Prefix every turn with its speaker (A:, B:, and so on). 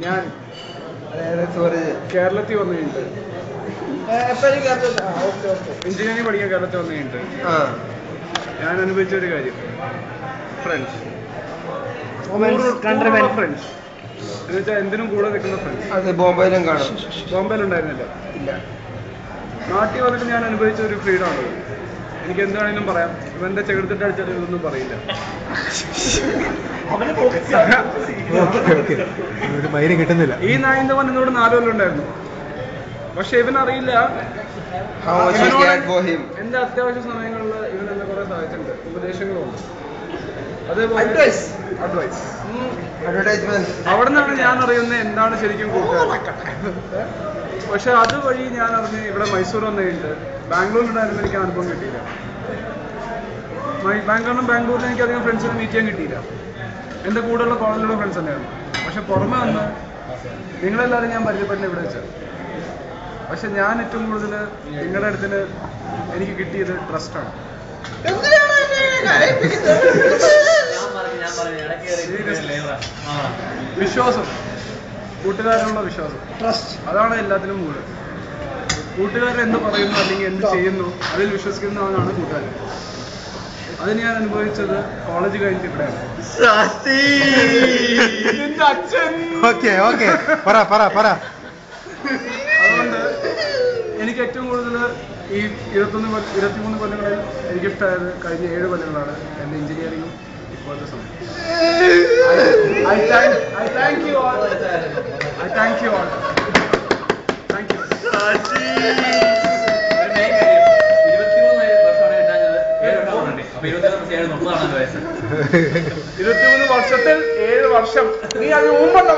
A: ഞാൻ കേരളത്തിൽ വന്നിട്ടുണ്ട്, എഞ്ചിനീയറിംഗ് പഠിക്കാൻ കേരളത്തിൽ വന്നിട്ടുണ്ട്. ഞാൻ അനുഭവിച്ച ഒരു കാര്യം, ഫ്രണ്ട്സ് ഫ്രണ്ട്സ് എന്ന് വെച്ചാൽ എന്തിനും കൂടെ നിൽക്കുന്ന ഫ്രണ്ട്സ്. അത് ബോംബെയിലും കാണും. ബോംബെയിലുണ്ടായിരുന്നില്ല, ഇല്ല. നാട്ടിൽ വന്നിട്ട് ഞാൻ അനുഭവിച്ച ഒരു ഫ്രീഡമാണ്. എനിക്ക് എന്താണെങ്കിലും പറയാം. ഇവന്റെ ചെകുത്തിട്ട് അടിച്ചാൽ ഇതൊന്നും പറയില്ല.
B: കിട്ടുന്നില്ല.
A: ഈ നായിന്തവൻ എന്നോട് 4 കൊല്ലം ഉണ്ടായിരുന്നു. പക്ഷെ ഇവനറിയില്ല എന്റെ അത്യാവശ്യ സമയങ്ങളിൽ ഇവൻ എന്നെ കുറെ സഹായിച്ചിട്ടുണ്ട്. ഉപദേശങ്ങളുണ്ട്, അതേപോലെ അഡ്വൈസ്. അവിടെ നിന്നാണ് ഞാൻ അറിയുന്നത് എന്താണ് ശരിക്കും കൂട്ടുകാർ. പക്ഷെ അതുവഴി ഞാൻ അറിഞ്ഞ് ഇവിടെ മൈസൂർ വന്നിട്ടുണ്ട്. ബാംഗ്ലൂരിലുണ്ടായിരുന്നു എനിക്ക് അനുഭവം കിട്ടിയില്ല. ബാംഗ്ലൂരിൽ എനിക്ക് അധികം ഫ്രണ്ട്സിനെ മീറ്റ് ചെയ്യാൻ കിട്ടിയില്ല. എൻ്റെ കൂടെയുള്ള കോളേജിലുള്ള ഫ്രണ്ട്സ് തന്നെയായിരുന്നു. പക്ഷെ പുറമെ വന്ന് നിങ്ങളെല്ലാവരും ഞാൻ പരിചയപ്പെടുന്ന ഇവിടെ വെച്ചാൽ. പക്ഷെ ഞാൻ ഏറ്റവും കൂടുതൽ നിങ്ങളുടെ അടുത്തിന് എനിക്ക് കിട്ടിയത് ട്രസ്റ്റാണ്. വിശ്വാസം, കൂട്ടുകാരിലുള്ള വിശ്വാസം, ട്രസ്റ്റ്. അതാണ് എല്ലാത്തിനും മൂലം. കൂട്ടുകാരൻ എന്ത് പറയുന്നു അല്ലെങ്കിൽ എന്ത് ചെയ്യുന്നു അതിൽ വിശ്വസിക്കുന്നവനാണ് കൂട്ടുകാരൻ. അത് ഞാൻ അനുഭവിച്ചത് കോളേജ് കഴിഞ്ഞിട്ട് ഇവിടെയാണ്. അതുകൊണ്ട് എനിക്ക് ഏറ്റവും കൂടുതൽ ഈ 23 കൊല്ലങ്ങളിൽ എനിക്കിഷ്ടമായത് കഴിഞ്ഞ 7 കൊല്ലങ്ങളാണ് എൻ്റെ എഞ്ചിനീയറിംഗും ഇപ്പോഴത്തെ സമയം. I thank you all. Thank you. 23 വർഷത്തിൽ 7 വർഷം നീ അത് മുമ്പുണ്ടോ?